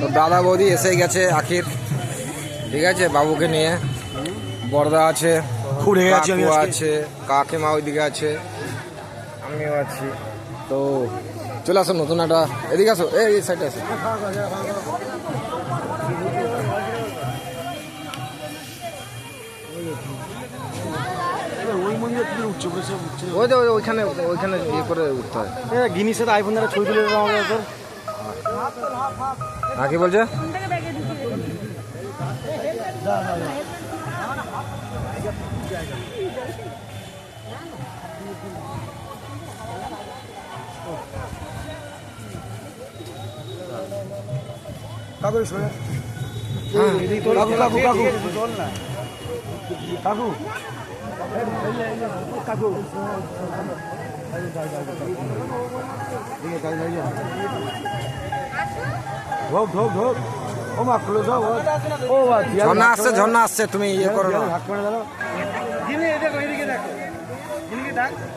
তো দাদা বৌদি এসে গেছে আখির, ঠিক আছে, বাবুকে নিয়ে। বড়দা আছে, কাকু আছে, কাকিমা ওইদিকে আছে, আমিও আছি। তো চলে আসো, নতুন একটা এদিকে আসো, এই সাইডে আসো। ওই তো ওইখানে ওইখানে ইয়ে করে উঠতে হয়। গিনির সাথে আইফোন দ্বারা ছবি তুলে দেওয়া হবে তোর। কি বলছে? কাকু কাকু কাকু কাকু কাকু কাকু ঢোক ঢোক ঢোক। ও মা খুলে যাও। ও ঝর্ণা আসছে, ঝর্ণা আসছে, তুমি ইয়ে করো না। হাত করে দাও।